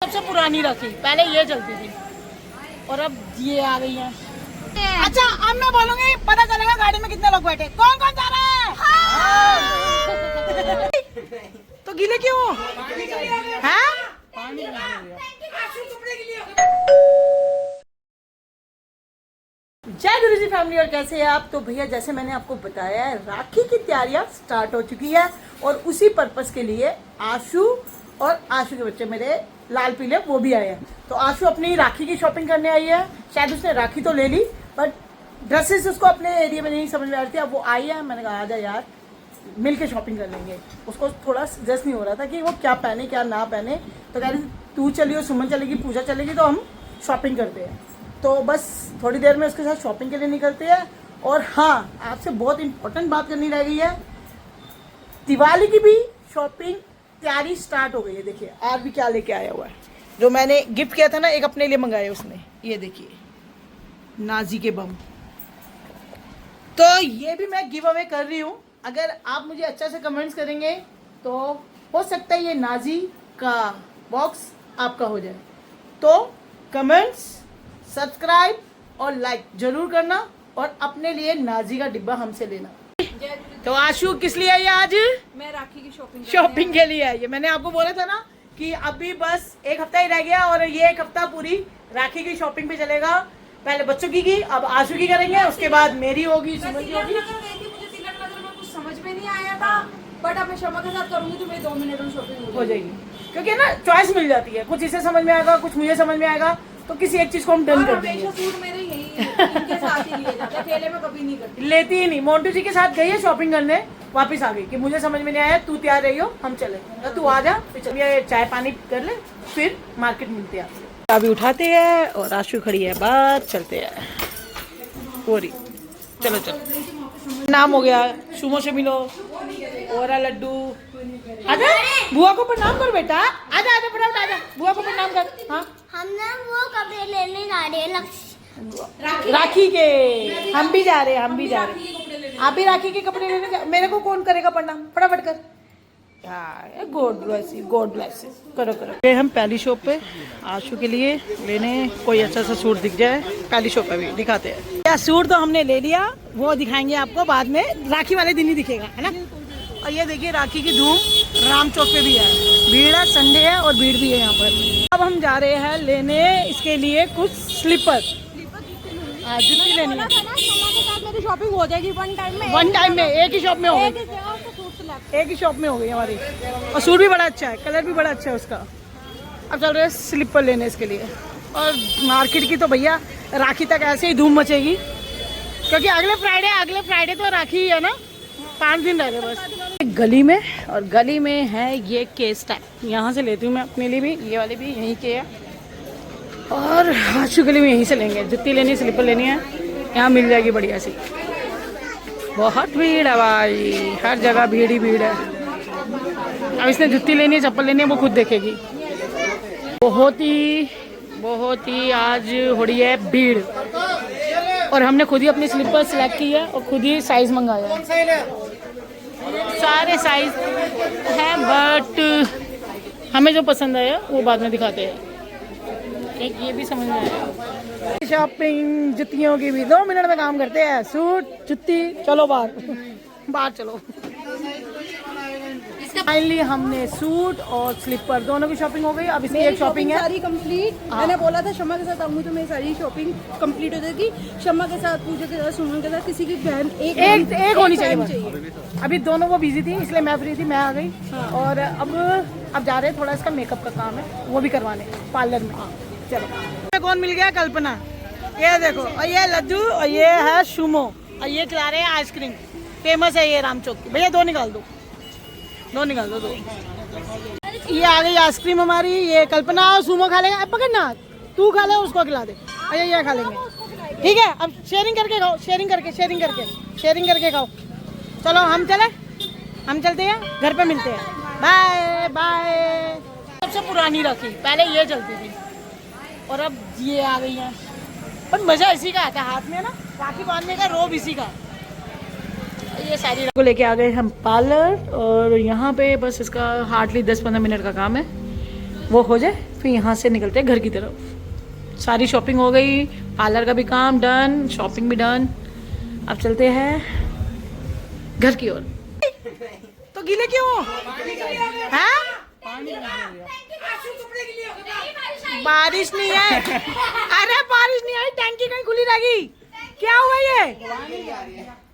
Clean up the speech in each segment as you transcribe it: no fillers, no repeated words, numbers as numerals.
सबसे पुरानी राखी पहले ये चलती थी और अब ये आ गई है। अच्छा अब मैं बोलूंगी, पता चलेगा गाड़ी में कितने लोग बैठे, कौन कौन जा रहा है। हाँ। तो गीले क्यों हैं? जय गुरु जी फैमिली, और कैसे हैं आप। तो भैया जैसे मैंने आपको बताया है, राखी की तैयारियां स्टार्ट हो चुकी है और उसी पर्पस के लिए आशु और आशु के बच्चे मेरे लाल पीले वो भी आए हैं। तो आशु अपनी राखी की शॉपिंग करने आई है। शायद उसने राखी तो ले ली बट ड्रेसेस उसको अपने एरिया में नहीं समझ में आ रही थी। अब वो आई है, मैंने कहा आजा यार मिल के शॉपिंग कर लेंगे। उसको थोड़ा सजेस्ट नहीं हो रहा था कि वो क्या पहने क्या ना पहने, तो कह रही तू चलियो, सुमन चलेगी, पूजा चलेगी, तो हम शॉपिंग करते हैं। तो बस थोड़ी देर में उसके साथ शॉपिंग के लिए निकलते हैं। और हाँ, आपसे बहुत इंपॉर्टेंट बात करनी रह गई है, दिवाली की भी शॉपिंग तैयारी स्टार्ट हो गई है। देखिए आज भी क्या लेके आया हुआ है, जो मैंने गिफ्ट किया था ना, एक अपने लिए मंगाया उसने। ये देखिए नाजी के बम, तो ये भी मैं गिव अवे कर रही हूँ। अगर आप मुझे अच्छा से कमेंट्स करेंगे तो हो सकता है ये नाजी का बॉक्स आपका हो जाए। तो कमेंट्स, सब्सक्राइब और लाइक जरूर करना और अपने लिए नाजी का डिब्बा हमसे लेना। तो आशु किस लिए आई है आज? मैं राखी की शॉपिंग के लिए आई है। मैंने आपको बोला था ना कि अभी बस एक हफ्ता ही रह गया और ये एक हफ्ता पूरी राखी की शॉपिंग पे चलेगा। पहले बच्चों की अब आशु की करेंगे, उसके बाद मेरी होगी, सुमन की होगी। मुझे तिलक नगर में कुछ समझ में नहीं आया था, बट अब मैं शमा के साथ करूंगी तो मेरी 2 मिनट में शॉपिंग हो जाएगी, क्योंकि ना चॉइस मिल जाती है। कुछ इसे समझ में आएगा, कुछ मुझे समझ में आएगा, तो किसी एक चीज को हम डन कर देंगे। सूट मेरे यही इनके साथ ही लिए जाते हैं, अकेले में कभी नहीं करती। लेती ही नहीं। मोन्टू जी के साथ गई है शॉपिंग करने, वापस आ गई कि मुझे समझ में नहीं आया, तू तैयार रही हो, हम चले। तो तू आ जा, फिर चलिए चाय पानी कर ले, फिर मार्केट मिलते हैं। अभी उठाते हैं और आशु खड़ी है, बात चलते हैं पूरी। चलो चलो, नाम हो गया, सुमो से मिलो, ओरा लड्डू। आजा बुआ को प्रणाम कर बेटा, आजा आजा फटाफट आजा, बुआ को प्रणाम कर। हाँ हमने वो कपड़े लेने जा रहे हैं राखी के, हम भी जा रहे हैं, हम भी जा रहे हैं। आप भी राखी के कपड़े लेने जा, मेरे को कौन करेगा प्रणाम, फटाफट कर। God bless you, God bless you, करो करो। गए हम पहली शॉप पे आशु के लिए लेने, कोई अच्छा सा सूट दिख जाए। पहली शॉप पे भी दिखाते हैं क्या सूट, तो हमने ले लिया, वो दिखाएंगे आपको बाद में, राखी वाले दिन ही दिखेगा, है ना। और ये देखिए राखी की धूम राम चौक पे भी है, भीड़ है, संडे है और भीड़ भी है यहाँ पर। अब हम जा रहे हैं लेने इसके लिए कुछ स्लीपर, जूती लेनी है। मेरी शॉपिंग हो जाएगी वन टाइम में एक ही शॉप में हो गई, एक ही शॉप में हो गई हमारी। और सूट भी बड़ा अच्छा है, कलर भी बड़ा अच्छा है उसका। अब चल रहे हैं स्लीपर लेने इसके लिए। और मार्केट की तो भैया राखी तक ऐसे ही धूम मचेगी, क्योंकि अगले फ्राइडे तो राखी ही है ना, 5 दिन रह गए बस। गली में, और गली में है ये केस टाइप, यहाँ से लेती हूँ मैं अपने लिए भी, ये वाले भी यहीं के है। और आशु के लिए भी यहीं से लेंगे। जुत्ती लेनी, स्लीपर लेनी है, यहाँ मिल जाएगी बढ़िया सी। बहुत भीड़ है भाई, हर जगह भीड़ ही भीड़ है। अब इसने जुत्ती लेनी है, चप्पल लेनी है, वो खुद देखेगी। बहुत ही आज हो रही है भीड़, और हमने खुद ही अपनी स्लीपर सिलेक्ट की है और खुद ही साइज मंगाया है। सारे साइज हैं बट हमें जो पसंद आया वो बाद में दिखाते हैं। एक ये भी समझ में आया। शॉपिंग जुतियों की भी 2 मिनट में काम करते हैं। सूट, जुत्ती, चलो बाहर चलो। फाइनली हमने सूट और स्लीपर दोनों की शॉपिंग हो गई। अब इसकी एक शॉपिंग है सारी कंप्लीट। मैंने बोला था शमा के साथ आऊंगी तो मेरी सारी शॉपिंग कंप्लीट हो जाएगी। शमा के साथ, पूजा के साथ, सुमन के साथ, किसी की बहन एक होनी चाहिए। अभी दोनों वो बिजी थी, इसलिए मैं फ्री थी, मैं आ गई। और अब जा रहे हैं, थोड़ा इसका मेकअप का काम है, वो भी करवाने पार्लर में। चलो, कौन मिल गया? कल्पना, ये देखो, और ये लड्डू, और ये है सुमो, और ये खिला रहे हैं आइसक्रीम, फेमस है ये राम चौक की। भैया दो निकाल दो। ये आ गई आइसक्रीम हमारी। ये कल्पना और सुमो खा लेगा, पकड़ना, तू खा ले, उसको खिला दे। अरे ये खा लेंगे, ठीक है। अब शेयरिंग करके खाओ, शेयरिंग करके खाओ। चलो हम चलते हैं, घर पे मिलते हैं। Bye bye. सबसे पुरानी राखी पहले ये चलती थी और अब ये आ गई है, पर मजा इसी का आता है, हाथ में ना राखी बांधने का रोब इसी का। ये सारी को लेके आ गए हम पार्लर, और यहाँ पे बस इसका हार्डली 10-15 मिनट का काम है, वो हो जाए फिर यहाँ से निकलते हैं घर की तरफ। सारी शॉपिंग हो गई, पार्लर का भी काम डन, शॉपिंग भी डन। अब चलते हैं घर की ओर। तो गीले क्यों हैं? बारिश नहीं है। अरे बारिश नहीं आई, टैंकी कहीं खुली रहेगी। क्या हुआ ये?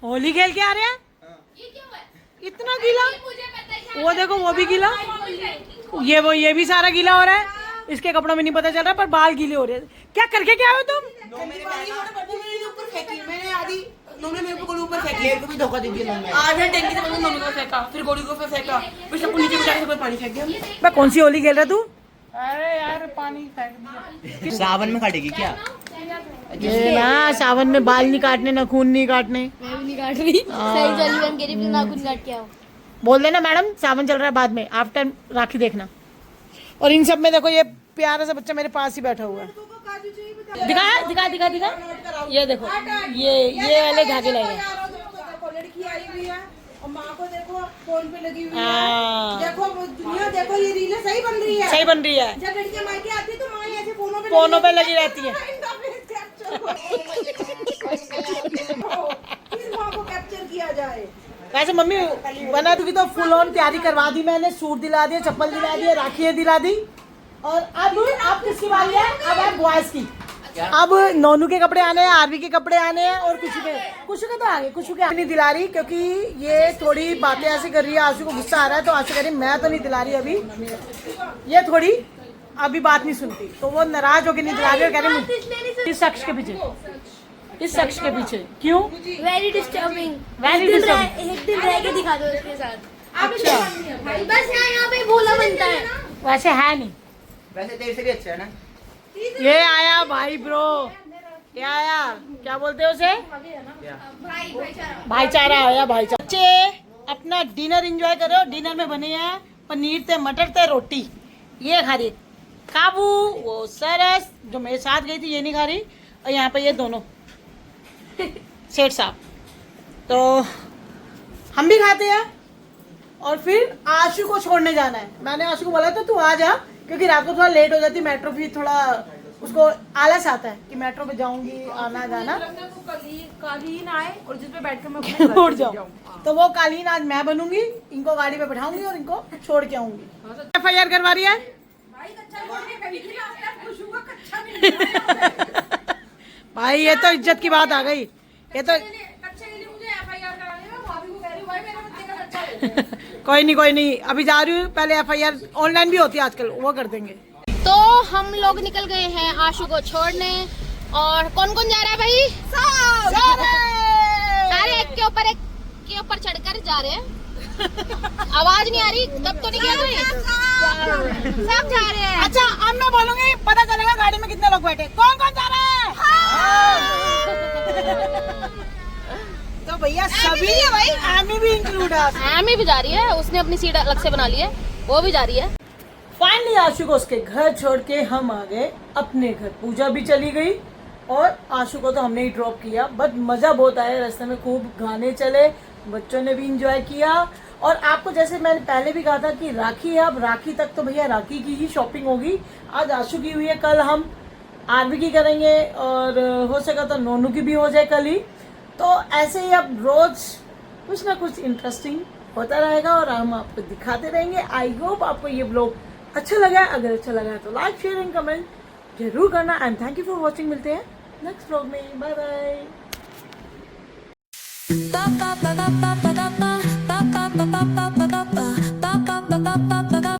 होली खेल के आ रहे हैं, इतना गीला। वो देखो वो भी गीला, ये भी सारा गीला हो रहा है। इसके कपड़ों में नहीं पता चल रहा, पर बाल गीले हो रहे हैं। क्या करके क्या हो तुम? मैंने आधी उन्होंने मेरे को ऊपर फेंक लिया, भी धोखा दे दिया। आधे टैंकी से मैंने मम्मी को फेंका, फिर गोली को फेंका, फिर सबको नीचे बिठा के पानी फेंक दिया। मैं कौन सी होली खेल रहा तू? अरे यार पानी फेंक दिया। सावन में काटेगी क्या? ये ना सावन में बाल नहीं काटने, ना खून नहीं काटने। मैं भी नहीं काट रही, सही जल्दी बन के भी नाखून काट के आओ। बोल देना मैडम सावन चल रहा है, बाद में आफ्टर राखी देखना। और इन सब में देखो ये प्यारा सा बच्चा मेरे पास ही बैठा हुआ है। दिखा दिखा दिखा दिखा, ये देखो ये वाले धागे लगे हैं। लड़की आई हुई है और माँ को देखो फोन पे लगी हुई है। हाँ। देखो दुनिया, देखो ये रीलें सही बन रही है। सही बन रही है। जब लड़कियां मायके आती है तो माँ ऐसे फोनों पे लगी रहती है। माँ को कैप्चर किया जाए। वैसे मम्मी बना दूंगी तो फुल ऑन तैयारी करवा दी मैंने। सूट दिला दिए, चप्पल दिला दिए, राखी दिला दी। और अब किसकी बारी है? अब है बॉयज की। अब नोनू के कपड़े आने हैं, आरवी के कपड़े आने हैं, और कुछ के तो आगे कुछ के नहीं दिला रही, क्योंकि ये थोड़ी बातें ऐसी कर रही है। आशु को गुस्सा आ रहा है तो आशु कह रही मैं तो नहीं दिला रही अभी। ये थोड़ी अभी बात नहीं सुनती तो वो नाराज होकर नहीं दिला रही और कह रही इस शख्स के पीछे, इस शख्स के पीछे क्यों? Very disturbing. Very disturbing. एक दिन रह के दिखा दो उसके साथ। अच्छा बस यहाँ पे भोला बनता है। वैसे है नहीं, वैसे तेरे से भी अच्छा है ना। ये आया भाई ब्रो, क्या आया, क्या बोलते हैं उसे? भाईचारा आया, भाईचारा। बच्चे अपना डिनर एंजॉय करो। डिनर में बने हैं पनीर ते मटर ते रोटी, ये खा रही काबू। वो सरस जो मेरे साथ गई थी ये नहीं खा रही। और यहाँ पे ये दोनों सेठ साहब, तो हम भी खाते हैं। और फिर आशु को छोड़ने जाना है। मैंने आशु को बोला था तू आ जा, क्योंकि रात को थोड़ा लेट हो जाती मेट्रो, भी थोड़ा उसको आलस आता है कि मेट्रो पे जाऊंगी आना जाना। कालीन आए और जिस पे बैठ कर मैं उठ जाऊँ, तो वो कालीन आज मैं बनूंगी। इनको गाड़ी पे बैठाऊंगी और इनको छोड़ के आऊंगी। FIR करवा रही है भाई, ये तो इज्जत की बात आ गई। ये तो कोई नहीं, अभी जा रही हूँ। पहले FIR ऑनलाइन भी होती है आजकल, वो कर देंगे। तो हम लोग निकल गए हैं आशु को छोड़ने। और कौन कौन जा रहा है भाई? सारे एक के ऊपर चढ़कर जा रहे हैं। आवाज नहीं आ रही तब तो नहीं गया कोई? सब जा रहे हैं। अच्छा अब मैं बोलूंगी, पता चलेगा गाड़ी में कितने लोग बैठे, कौन कौन जा रहा है। तो भैया सभी है भाई, आमी भी इंक्लूड है। आमी भी जा रही है, उसने अपनी सीट अलग से बना ली है, वो भी जा रही है। फाइनली आशु को उसके घर छोड़ के हम आ गए अपने घर। पूजा भी चली गई और आशु को तो हमने ही ड्रॉप किया। बट मजा बहुत आया, रास्ते में खूब गाने चले, बच्चों ने भी इंजॉय किया। और आपको जैसे मैंने पहले भी कहा था कि राखी है, अब राखी तक तो भैया राखी की ही शॉपिंग होगी। आज आशु की हुई है, कल हम आरवी की करेंगे, और हो सका तो नोनू की भी हो जाए कल ही। तो ऐसे ही अब रोज कुछ ना कुछ इंटरेस्टिंग होता रहेगा और हम आपको दिखाते रहेंगे। आई होप आपको ये ब्लॉग अच्छा लगा। अगर अच्छा लगा है तो लाइक शेयर एंड कमेंट जरूर करना। And thank you for watching. मिलते हैं नेक्स्ट ब्लॉग में। Bye bye.